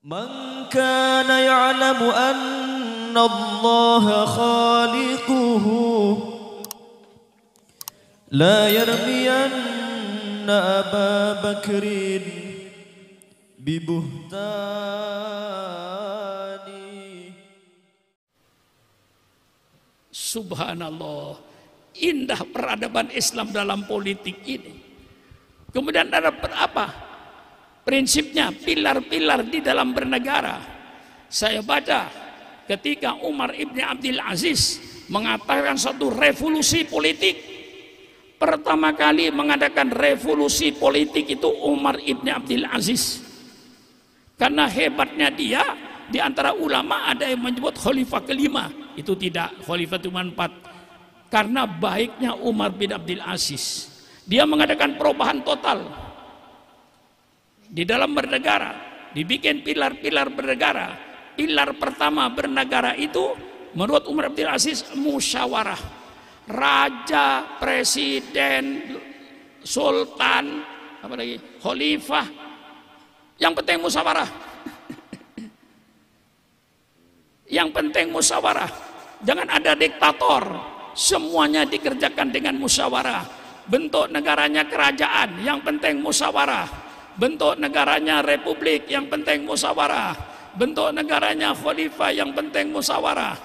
من كان يعلم أن الله خالقه لا يرمين أبا بكر ببهتان. Subhanallah, indah peradaban Islam dalam politik ini. Kemudian ada apa? Prinsipnya, pilar-pilar di dalam bernegara. Saya baca ketika Umar ibn Abdul Aziz mengatakan suatu revolusi politik. Pertama kali mengadakan revolusi politik itu Umar ibn Abdul Aziz. Karena hebatnya dia, di antara ulama ada yang menyebut khalifah kelima. Itu tidak, khalifah cuma 4. Karena baiknya Umar bin Abdul Aziz, dia mengadakan perubahan total di dalam bernegara, dibikin pilar-pilar bernegara. Pilar pertama bernegara itu menurut Umar bin Abdul Aziz musyawarah. Raja, presiden, sultan, apa lagi, khalifah, yang penting musyawarah. Yang penting musyawarah. Jangan ada diktator. Semuanya dikerjakan dengan musyawarah. Bentuk negaranya kerajaan, yang penting musyawarah. Bentuk negaranya republik, yang penting musyawarah. Bentuk negaranya khalifah, yang penting musyawarah.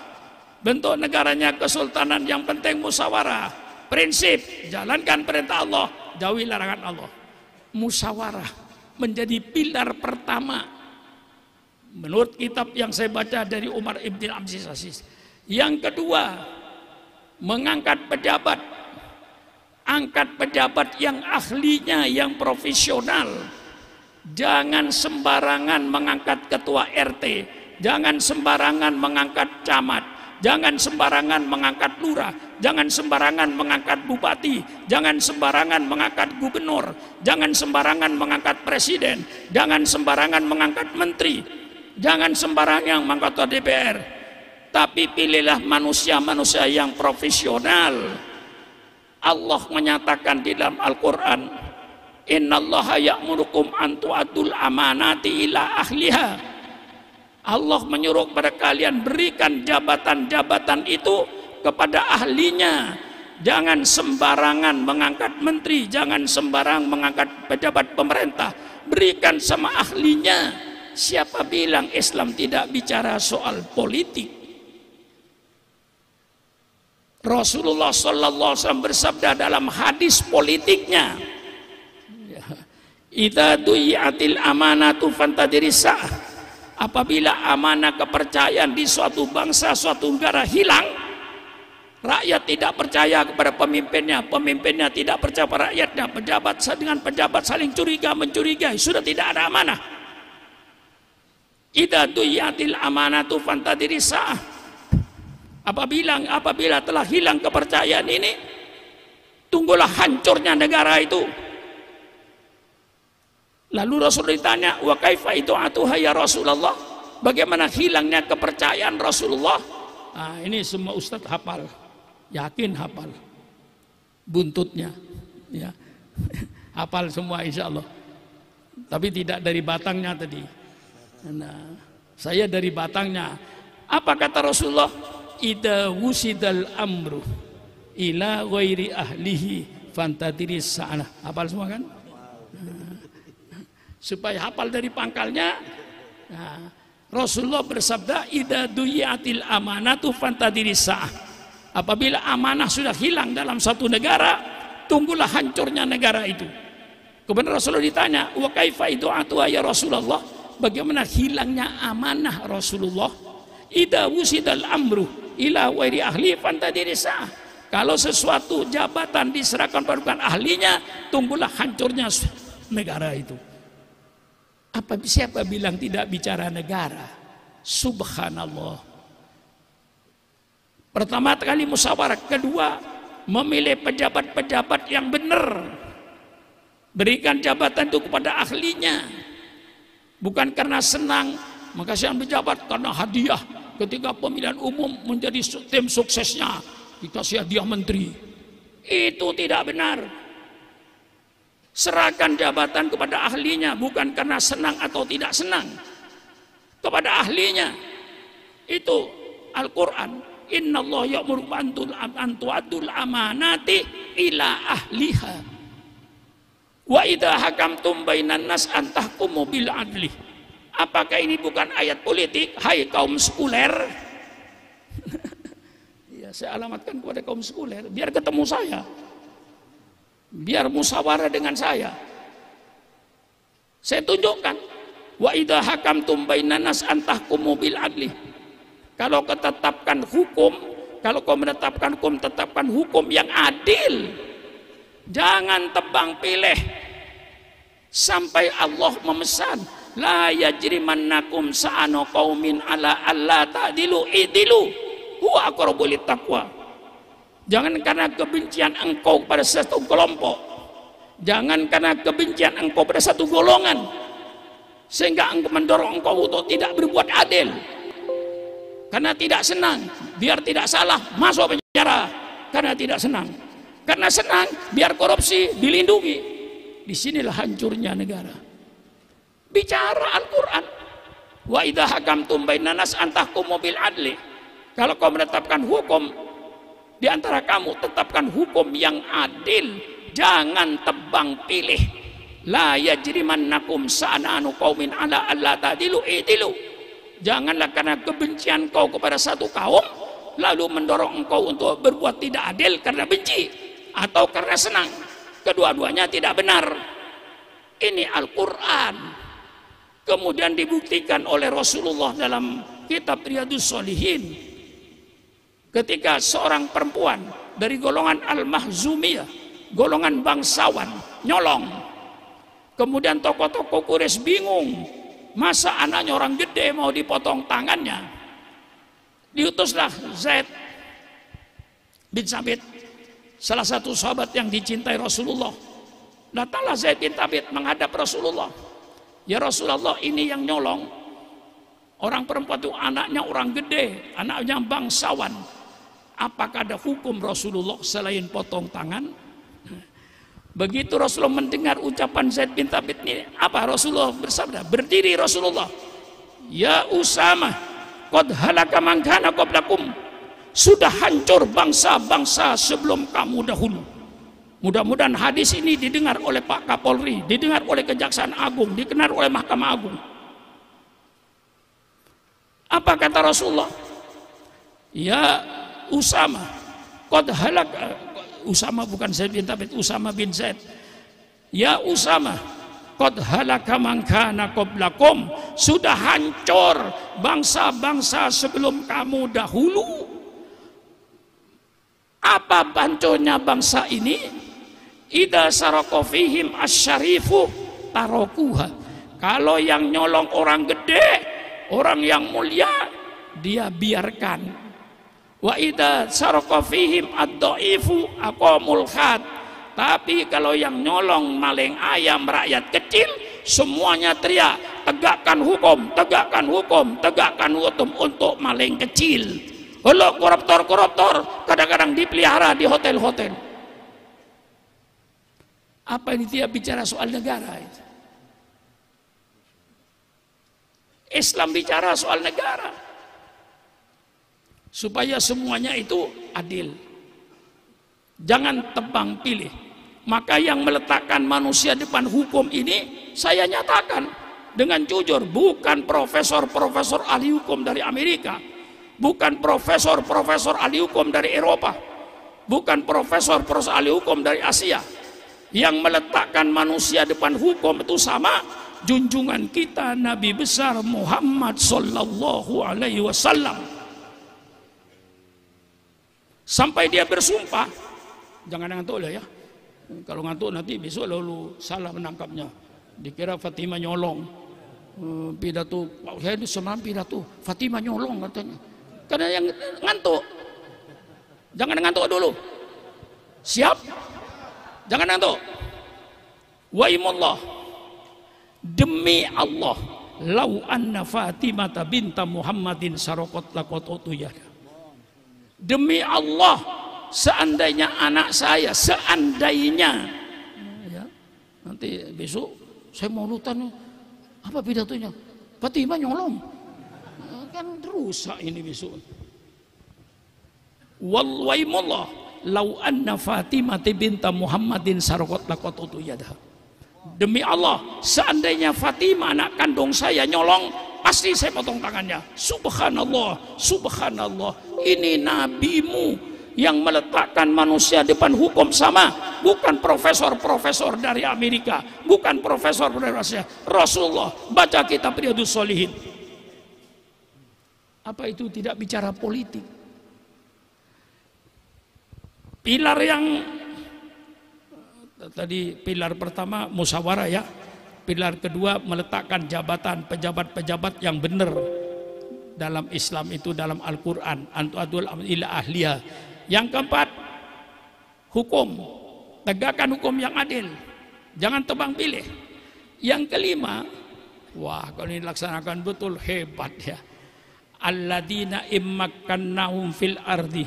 Bentuk negaranya kesultanan, yang penting musyawarah. Prinsip, jalankan perintah Allah, jauhi larangan Allah. Musyawarah menjadi pilar pertama menurut kitab yang saya baca dari Umar ibn Abdul Aziz. Yang kedua, mengangkat pejabat. Angkat pejabat yang ahlinya, yang profesional. Jangan sembarangan mengangkat ketua RT, jangan sembarangan mengangkat camat, jangan sembarangan mengangkat lurah, jangan sembarangan mengangkat bupati, jangan sembarangan mengangkat gubernur, jangan sembarangan mengangkat presiden, jangan sembarangan mengangkat menteri, jangan sembarangan mengangkat DPR. Tapi pilihlah manusia-manusia yang profesional. Allah menyatakan di dalam Al-Quran, innallaha ya'murukum an tu'addul amanati ila ahliha. Allah menyuruh kepada kalian berikan jabatan-jabatan itu kepada ahlinya. Jangan sembarangan mengangkat menteri, jangan sembarang mengangkat pejabat pemerintah. Berikan sama ahlinya. Siapa bilang Islam tidak bicara soal politik? Rasulullah sallallahu alaihi wasallam bersabda dalam hadis politiknya, idza duyiatil amanatu fantadrisa. Apabila amanah kepercayaan di suatu bangsa, suatu negara hilang, rakyat tidak percaya kepada pemimpinnya, pemimpinnya tidak percaya pada rakyatnya, pejabat dengan pejabat saling curiga mencurigai, sudah tidak ada amanah. Idza duyiatil amanatu fantadrisa. Apabila telah hilang kepercayaan ini, tunggulah hancurnya negara itu. Lalu Rasul ditanya, wa kaifa itu'atuha ya Rasulullah? Bagaimana hilangnya kepercayaan Rasulullah? Nah, ini semua ustadz hafal, yakin hafal buntutnya, ya. Hafal semua insya Allah. Tapi tidak dari batangnya tadi. Nah, saya dari batangnya. Apa kata Rasulullah? Idza wusidal amru ila ghairi ahlihi fantadiris sa'ana. Hafal semua kan? Supaya hafal dari pangkalnya. Nah, Rasulullah bersabda, idza duyiatil amanatu fantadiris sa'ah. Apabila amanah sudah hilang dalam satu negara, tunggulah hancurnya negara itu. Kemudian Rasulullah ditanya, wa kaifa itu'atuha ya Rasulullah? Bagaimana hilangnya amanah Rasulullah? Idza wusidal amru ila wairi ahli fantadirisa. Kalau sesuatu jabatan diserahkan pada ahlinya, tunggulah hancurnya negara itu. Siapa bilang tidak bicara negara? Subhanallah. Pertama kali musyawarah, kedua memilih pejabat-pejabat yang benar. Berikan jabatan itu kepada ahlinya. Bukan karena senang, maka saya pejabat karena hadiah. Ketika pemilihan umum menjadi tim suksesnya, dikasih hadiah menteri. Itu tidak benar. Serahkan jabatan kepada ahlinya, bukan karena senang atau tidak senang. kepada ahlinya. Itu Al-Quran. Innallaha ya'muru an tu'addul amanati ila ahliha. Wa idza hakamtum bainan nas an tahkumu bil adli. Apakah ini bukan ayat politik? Hai kaum sekuler. Ya, saya alamatkan kepada kaum sekuler biar ketemu saya. Biar musyawarah dengan saya. Saya tunjukkan. Wa idza hakamtum bainan nas an tahkumu bil adli. Kalau kau tetapkan hukum, kalau kau menetapkan hukum, tetapkan hukum yang adil. Jangan tebang pilih. Sampai Allah memesan, la yajrimannakum sa'anu qaumin ala alla ta'dilu idilu huwa aqrabu littaqwa. Jangan karena kebencian engkau pada satu kelompok, jangan karena kebencian engkau pada satu golongan sehingga engkau mendorong engkau untuk tidak berbuat adil. Karena tidak senang, biar tidak salah masuk penjara. Karena tidak senang, karena senang biar korupsi dilindungi. Disinilah hancurnya negara. Bicara Al-Quran. Wa idza hakamtum bainan nas an tahkumu bil adli. Kalau kau menetapkan hukum di antara kamu, tetapkan hukum yang adil. Jangan tebang pilih. La yajrimannakum sa'anu qaumin ala alla ta'dilu i'dilu. Janganlah karena kebencian kau kepada satu kaum lalu mendorong engkau untuk berbuat tidak adil karena benci atau karena senang. Kedua-duanya tidak benar. Ini Al-Quran. Kemudian dibuktikan oleh Rasulullah dalam kitab Riyadhus Shalihin. Ketika seorang perempuan dari golongan Al-Mahzumiyah, golongan bangsawan, nyolong. Kemudian tokoh-tokoh Quraisy bingung. Masa anaknya orang gede mau dipotong tangannya? Diutuslah Zaid bin Sabit, salah satu sahabat yang dicintai Rasulullah. Datanglah Zaid bin Sabit menghadap Rasulullah. Ya Rasulullah, ini yang nyolong orang perempuan itu anaknya orang gede, anaknya bangsawan. Apakah ada hukum Rasulullah selain potong tangan? Begitu Rasulullah mendengar ucapan Zaid bin Thabit ini, apa Rasulullah bersabda? Berdiri Rasulullah. Ya Usamah, qad halaka man kana qablakum. Sudah hancur bangsa-bangsa sebelum kamu dahulu. Mudah-mudahan hadis ini didengar oleh Pak Kapolri, didengar oleh Kejaksaan Agung, didengar oleh Mahkamah Agung. Apa kata Rasulullah? Ya Usamah, qad halaka. Usama bukan Zaid bin Thabit, Usama bin Zaid. Ya Usama, qad halaka man kana qablakum. Sudah hancur bangsa-bangsa sebelum kamu dahulu. Apa hancurnya bangsa ini? Idza saraka fihim asyarifu tarokuha. Kalau yang nyolong orang gede, orang yang mulia, dia biarkan. Wa idza saraka fihim ad-dhaifu aqamul khat. Tapi kalau yang nyolong maling ayam rakyat kecil, semuanya teriak, tegakkan hukum, tegakkan hukum, tegakkan hukum untuk maling kecil. Kalau koruptor-koruptor kadang-kadang dipelihara di hotel-hotel. Apa ini dia bicara soal negara itu? Islam bicara soal negara. Supaya semuanya itu adil. Jangan tebang pilih. Maka yang meletakkan manusia depan hukum ini, saya nyatakan dengan jujur, bukan profesor-profesor ahli hukum dari Amerika, bukan profesor-profesor ahli hukum dari Eropa, bukan profesor-profesor ahli hukum dari Asia. Yang meletakkan manusia depan hukum itu sama junjungan kita Nabi besar Muhammad sallallahu alaihi wasallam. Sampai dia bersumpah, jangan ngantuk lah ya. Kalau ngantuk nanti besok lalu salah menangkapnya. Dikira Fatimah nyolong. Pidato, saya itu semalam pidato, Fatimah nyolong katanya. Karena yang ngantuk. Jangan ngantuk dulu. Siap? Jangan ngantuk. Wa imullah. Demi Allah, lau anna Fatimah binta Muhammadin saraqat laqad utuyada. Demi Allah, seandainya anak saya, seandainya ya, nanti besok saya mau nutan apa pidatonya, Fatimah nyolong, Kan rusak ini besok. Wallaimullah lau anna Fatimah binta Muhammadin sarqat laqatu yadaha. Demi Allah, seandainya Fatimah anak kandung saya nyolong, pasti saya potong tangannya. Subhanallah, subhanallah. Ini nabimu yang meletakkan manusia depan hukum sama, bukan profesor-profesor dari Amerika, bukan profesor dari Rusia. Rasulullah. Baca kitab Riyadhus Shalihin. Apa itu tidak bicara politik? Pilar yang tadi, pilar pertama musyawarah ya, pilar kedua meletakkan jabatan, pejabat-pejabat yang benar dalam Islam itu, dalam Al-Quran, antu'adul ila ahliya. Yang keempat, hukum, tegakkan hukum yang adil, jangan tebang pilih. Yang kelima, wah kalau ini dilaksanakan betul hebat ya, alladzina immakkannahum fil ardi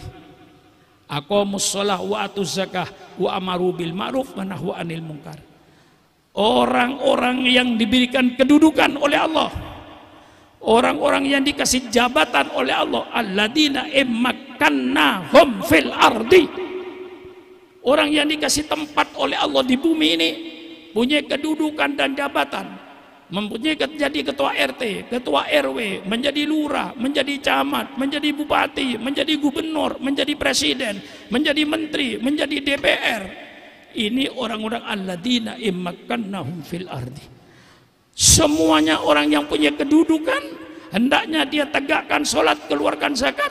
aqamus shalah wa atuz zakah wa amaru bil ma'ruf wa nahu anil munkar. Orang-orang yang diberikan kedudukan oleh Allah, orang-orang yang dikasih jabatan oleh Allah, alladzina immakkannahum fil ardi, orang yang dikasih tempat oleh Allah di bumi ini, punya kedudukan dan jabatan, mempunyai jadi ketua RT, ketua RW, menjadi lurah, menjadi camat, menjadi bupati, menjadi gubernur, menjadi presiden, menjadi menteri, menjadi DPR. Ini orang-orang alladzina immakkannahum fil ardi. Semuanya orang yang punya kedudukan, hendaknya dia tegakkan sholat, keluarkan zakat,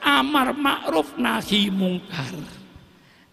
amar ma'ruf nahi mungkar.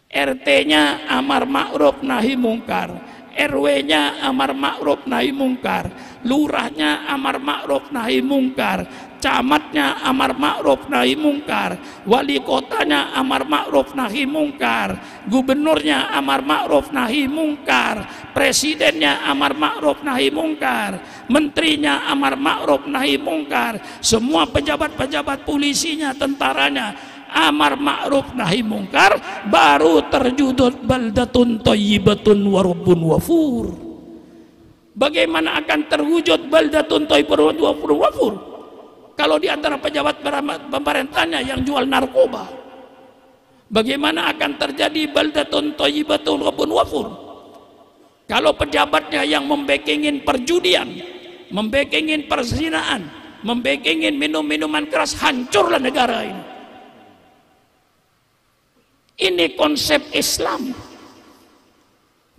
RT-nya amar ma'ruf nahi mungkar, RW-nya amar ma'ruf nahi mungkar, lurahnya amar ma'ruf nahi mungkar, camatnya amar ma'ruf nahi mungkar, wali kotanya amar ma'ruf nahi mungkar, gubernurnya amar ma'ruf nahi mungkar, presidennya amar ma'ruf nahi mungkar, menterinya amar ma'ruf nahi mungkar, semua pejabat-pejabat polisinya, tentaranya amar ma'ruf nahi mungkar, baru terjudut baldatun thayyibatun wa rabbun wafur. Bagaimana akan terwujud baldatun thayyibatun wa rabbun wafur kalau di antara pejabat pemerintahnya yang jual narkoba? Bagaimana akan terjadi baldatun thayyibatun wa rabbun wafur kalau pejabatnya yang membekengin perjudian, membekengin perzinaan, membekengin minum-minuman keras? Hancurlah negara ini. Ini konsep Islam.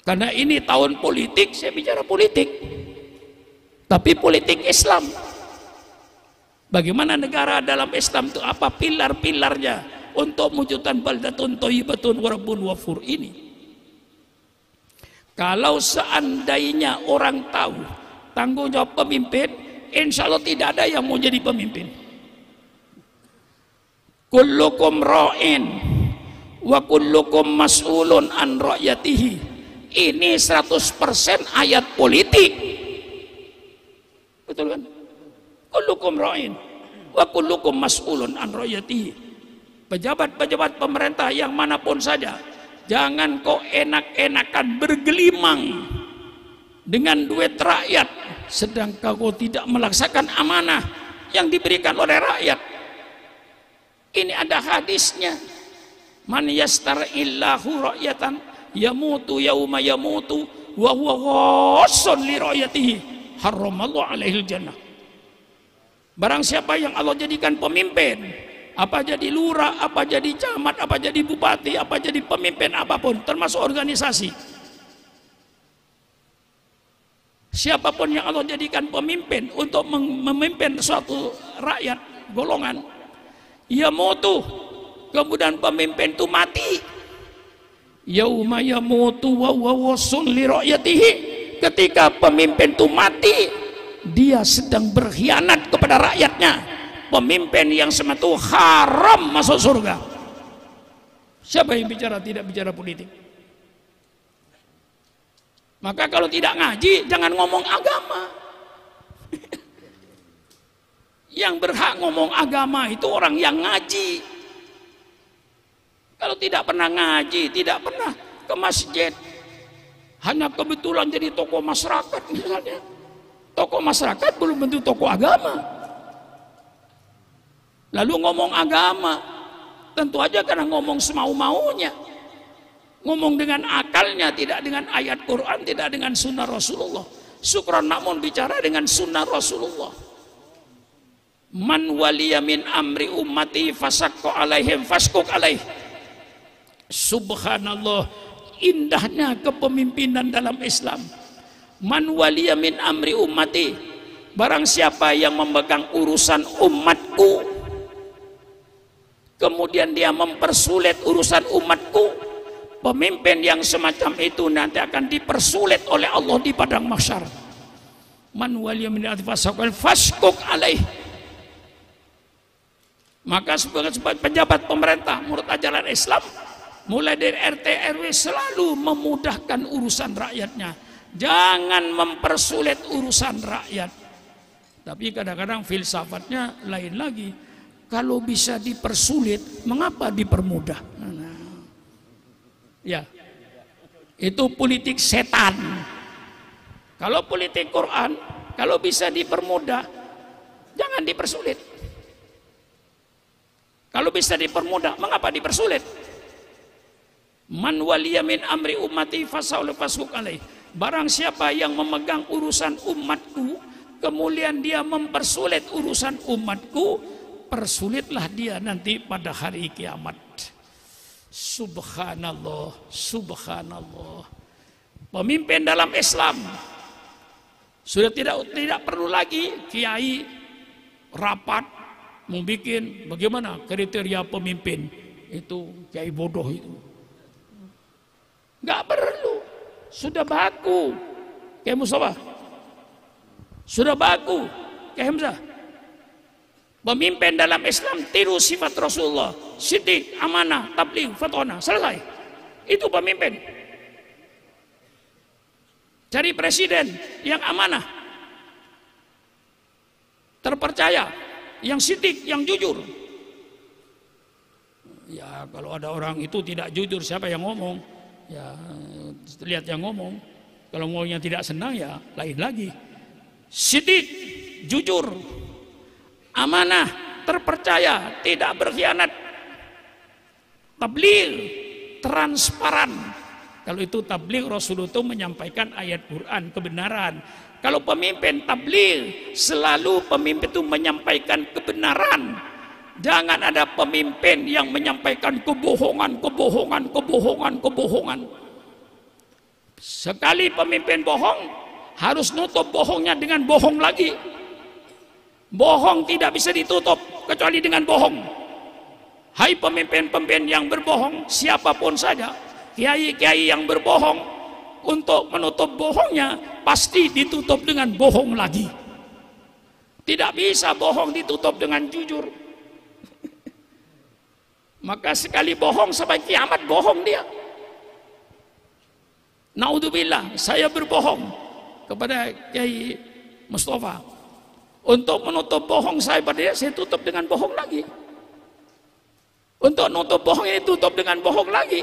Karena ini tahun politik, saya bicara politik, tapi politik Islam. Bagaimana negara dalam Islam itu, apa pilar-pilarnya untuk mewujudkan baldatun thayyibatun wa rabbun wafur ini? Kalau seandainya orang tahu tanggung jawab pemimpin, insya Allah tidak ada yang mau jadi pemimpin. Kullukum ra'in wa kullukum mas'ulun an ra'yatihi. Ini 100% ayat politik, betul kan? Kullukum ra'in wa kullukum mas'ulun an ra'yatihi. Pejabat-pejabat pemerintah yang manapun saja, jangan kok enak-enakan bergelimang dengan duit rakyat sedangkan kau tidak melaksanakan amanah yang diberikan oleh rakyat. Ini ada hadisnya, man yastar'illahu ra'yatan yamutu yauma yamutu wa huwa ghassun li ra'yatihi haramallahu alaihil jannah. Barang siapa yang Allah jadikan pemimpin, apa jadi lurah, apa jadi camat, apa jadi bupati, apa jadi pemimpin apapun, termasuk organisasi, siapapun yang Allah jadikan pemimpin untuk memimpin suatu rakyat, golongan, yamutu, kemudian pemimpin itu mati, yauma yamutu wa huwa ghassun li ra'yatihi, ketika pemimpin itu mati, dia sedang berkhianat kepada rakyatnya. Pemimpin yang semacam itu haram masuk surga. Siapa yang bicara tidak bicara politik? Maka kalau tidak ngaji, jangan ngomong agama. Yang berhak ngomong agama itu orang yang ngaji. Kalau tidak pernah ngaji, tidak pernah ke masjid, hanya kebetulan jadi tokoh masyarakat misalnya, tokoh masyarakat belum tentu tokoh agama. Lalu ngomong agama, tentu aja karena ngomong semau-maunya, ngomong dengan akalnya, tidak dengan ayat Quran, tidak dengan sunnah Rasulullah. Syukran namun bicara dengan sunnah Rasulullah. Man waliya min amri ummati fasakku alaihim faskuk alaih. Subhanallah, indahnya kepemimpinan dalam Islam. Man waliya min amri ummati, barang siapa yang memegang urusan umatku, kemudian dia mempersulit urusan umatku, pemimpin yang semacam itu nanti akan dipersulit oleh Allah di padang mahsyar. Man waliya min amri faskuk alaih. Maka sebagai pejabat pemerintah menurut ajaran Islam, mulai dari RT RW selalu memudahkan urusan rakyatnya, jangan mempersulit urusan rakyat. Tapi kadang-kadang filsafatnya lain lagi. Kalau bisa dipersulit, mengapa dipermudah? Ya, itu politik setan. Kalau politik Quran, kalau bisa dipermudah, jangan dipersulit. Kalau bisa dipermudah, mengapa dipersulit? Man waliya min amri ummati fasaul fasuk alaih. Barang siapa yang memegang urusan umatku, kemudian dia mempersulit urusan umatku, persulitlah dia nanti pada hari kiamat. Subhanallah, subhanallah. Pemimpin dalam Islam sudah tidak perlu lagi kiai rapat membuat bagaimana kriteria pemimpin itu, kiai bodoh itu nggak perlu, sudah baku. Kiai Mustafa sudah baku, Kiai Hamzah. Pemimpin dalam Islam tiru sifat Rasulullah, siddiq, amanah, tabligh, fatona, selesai. Itu pemimpin. Cari presiden yang amanah, terpercaya, yang siddiq, yang jujur. Ya kalau ada orang itu tidak jujur, siapa yang ngomong? Ya lihat yang ngomong. Kalau ngomongnya tidak senang ya lain lagi. Siddiq, jujur, amanah, terpercaya, tidak berkhianat. Tabligh, transparan. Kalau itu tabligh, Rasulullah itu menyampaikan ayat Quran, kebenaran. Kalau pemimpin tabligh, selalu pemimpin itu menyampaikan kebenaran. Jangan ada pemimpin yang menyampaikan kebohongan, kebohongan, kebohongan, kebohongan. Sekali pemimpin bohong, harus nutup bohongnya dengan bohong lagi. Bohong tidak bisa ditutup kecuali dengan bohong. Hai pemimpin-pemimpin yang berbohong, siapapun saja, kiai-kiai yang berbohong, untuk menutup bohongnya pasti ditutup dengan bohong lagi. Tidak bisa bohong ditutup dengan jujur. Maka sekali bohong sampai kiamat bohong dia. Naudzubillah, saya berbohong kepada Kiai Mustafa. Untuk menutup bohong saya pada dia, saya tutup dengan bohong lagi. Untuk nutup bohong ini tutup dengan bohong lagi.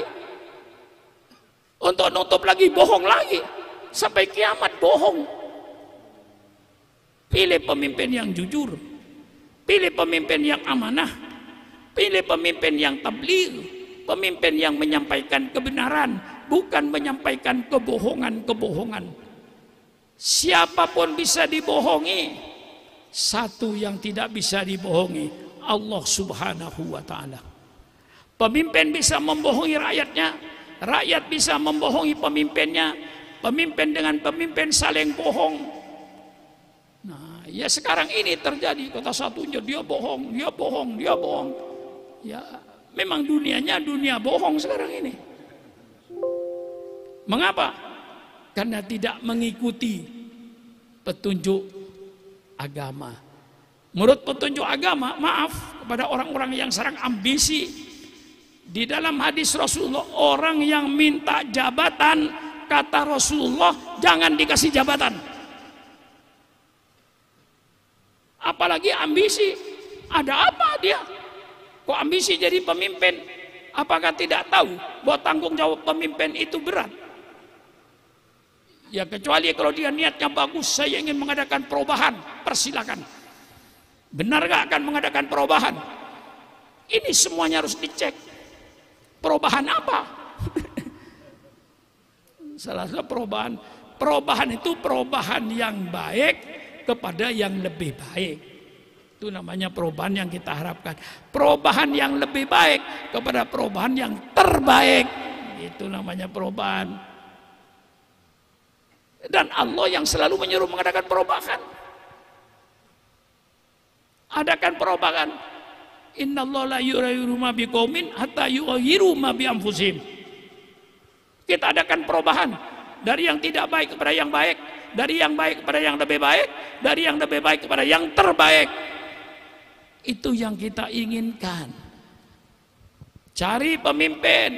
Untuk nutup lagi bohong lagi. Sampai kiamat bohong. Pilih pemimpin yang jujur. Pilih pemimpin yang amanah. Pilih pemimpin yang tabligh. Pemimpin yang menyampaikan kebenaran, bukan menyampaikan kebohongan-kebohongan. Siapapun bisa dibohongi, satu yang tidak bisa dibohongi, Allah Subhanahu wa ta'ala. Pemimpin bisa membohongi rakyatnya, rakyat bisa membohongi pemimpinnya, pemimpin dengan pemimpin saling bohong. Nah, ya sekarang ini terjadi, kata satunya dia bohong, dia bohong, dia bohong. Ya, memang dunianya dunia bohong sekarang ini. Mengapa? Karena tidak mengikuti petunjuk agama. Menurut petunjuk agama, maaf kepada orang-orang yang serang ambisi. Di dalam hadis Rasulullah, orang yang minta jabatan, kata Rasulullah, jangan dikasih jabatan. Apalagi ambisi. Ada apa dia? Kok ambisi jadi pemimpin? Apakah tidak tahu bahwa tanggung jawab pemimpin itu berat? Ya kecuali kalau dia niatnya bagus, saya ingin mengadakan perubahan, persilakan. Benar gak akan mengadakan perubahan? Ini semuanya harus dicek. Perubahan apa? Salah satu perubahan itu perubahan yang baik kepada yang lebih baik. Itu namanya perubahan yang kita harapkan. Perubahan yang lebih baik kepada perubahan yang terbaik. Itu namanya perubahan. Dan Allah yang selalu menyuruh mengadakan perubahan. Adakan perubahan. Innallaha la yughayyiru ma biqaumin hatta yughayyiru ma bi anfusihim. Kita adakan perubahan dari yang tidak baik kepada yang baik, dari yang baik kepada yang lebih baik, dari yang lebih baik kepada yang terbaik. Itu yang kita inginkan. Cari pemimpin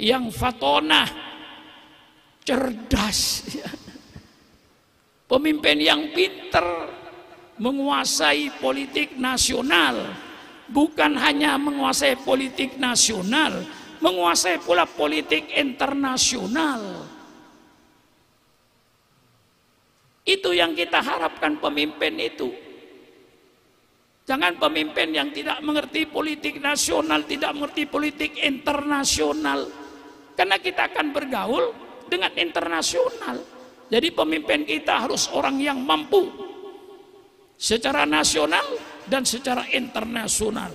yang fatonah, cerdas, pemimpin yang pinter, menguasai politik nasional, bukan hanya menguasai politik nasional, menguasai pula politik internasional. Itu yang kita harapkan pemimpin itu. Jangan pemimpin yang tidak mengerti politik nasional, tidak mengerti politik internasional. Karena kita akan bergaul dengan internasional. Jadi pemimpin kita harus orang yang mampu secara nasional dan secara internasional.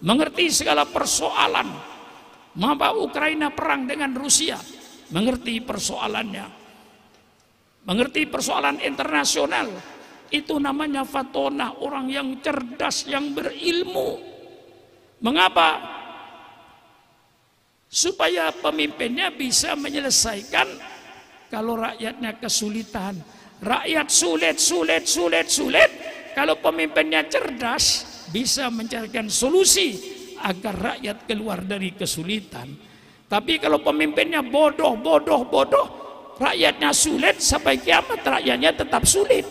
Mengerti segala persoalan. Mengapa Ukraina perang dengan Rusia? Mengerti persoalannya. Mengerti persoalan internasional. Itu namanya fatonah, orang yang cerdas, yang berilmu. Mengapa? Supaya pemimpinnya bisa menyelesaikan kalau rakyatnya kesulitan. Rakyat sulit. Kalau pemimpinnya cerdas, bisa mencarikan solusi agar rakyat keluar dari kesulitan. Tapi kalau pemimpinnya bodoh, rakyatnya sulit, sampai kiamat rakyatnya tetap sulit.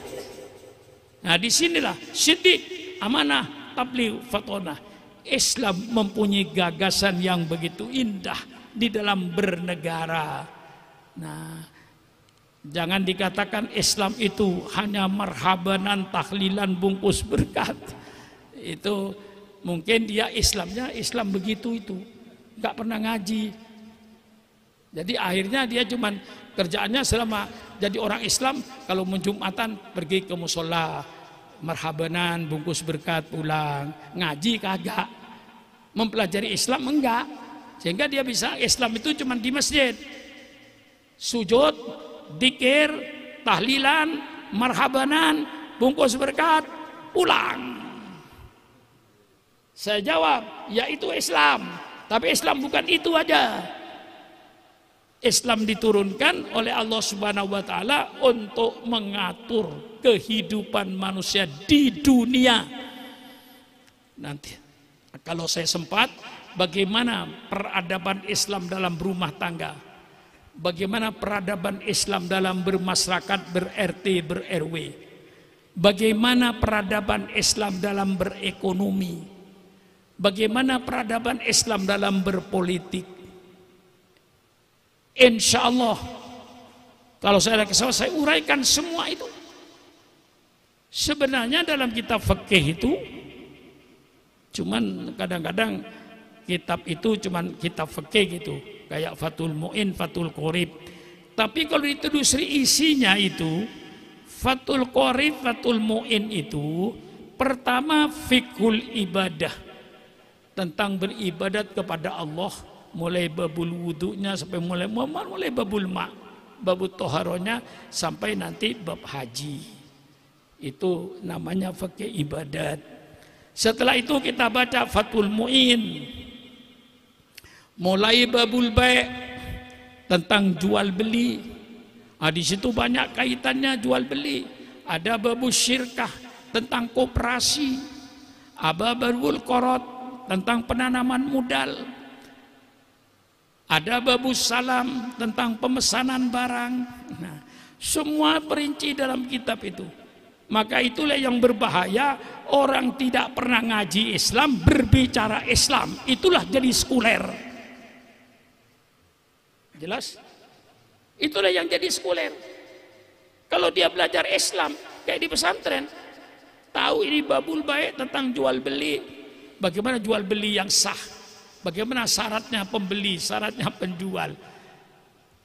Nah, disinilah siddiq, amanah, tabligh, fatonah. Islam mempunyai gagasan yang begitu indah di dalam bernegara. Nah, jangan dikatakan Islam itu hanya marhabanan, tahlilan, bungkus berkat. Itu mungkin dia Islam begitu itu, nggak pernah ngaji. Jadi akhirnya dia cuman kerjaannya selama jadi orang Islam, kalau menjumatan pergi ke musola, marhabanan, bungkus berkat, pulang. Ngaji kagak, mempelajari Islam enggak. Sehingga dia bisa Islam itu cuman di masjid, sujud, dzikir, tahlilan, marhabanan, bungkus berkat, pulang. Saya jawab, ya itu Islam. Tapi Islam bukan itu aja. Islam diturunkan oleh Allah Subhanahu wa taala untuk mengatur kehidupan manusia di dunia. Nanti kalau saya sempat, bagaimana peradaban Islam dalam berumah tangga? Bagaimana peradaban Islam dalam bermasyarakat, ber-RT, ber-RW? Bagaimana peradaban Islam dalam berekonomi? Bagaimana peradaban Islam dalam berpolitik? Insya Allah, kalau saya ada kesempatan, saya uraikan semua itu. Sebenarnya dalam kitab fikih itu, cuman kadang-kadang kitab itu cuman kitab fikih gitu, kayak Fathul Mu'in, Fathul Qorib. Tapi kalau ditelusuri isinya itu, Fathul Qorib, Fathul Mu'in itu, pertama fiqhul ibadah, tentang beribadat kepada Allah, mulai babul wudunya sampai mulai babul babul toharonya sampai nanti bab haji. Itu namanya fikih ibadat. Setelah itu kita baca Fathul Mu'in, mulai babul bai', tentang jual beli. Di situ banyak kaitannya jual beli. Ada babul syirkah, tentang koperasi. Ada babul qorot, tentang penanaman modal. Ada babus salam, tentang pemesanan barang. Nah, semua perinci dalam kitab itu. Maka itulah yang berbahaya, orang tidak pernah ngaji Islam berbicara Islam. Itulah jadi sekuler. Jelas? Itulah yang jadi sekuler. Kalau dia belajar Islam kayak di pesantren, tahu ini babul baik tentang jual beli, Bagaimana jual beli yang sah? Bagaimana syaratnya pembeli, syaratnya penjual?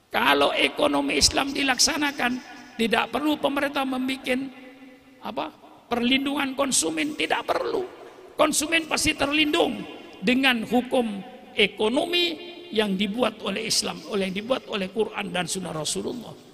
Kalau ekonomi Islam dilaksanakan, tidak perlu pemerintah membuat perlindungan konsumen, tidak perlu. Konsumen pasti terlindung dengan hukum ekonomi yang dibuat oleh Islam, yang dibuat oleh Quran dan Sunnah Rasulullah.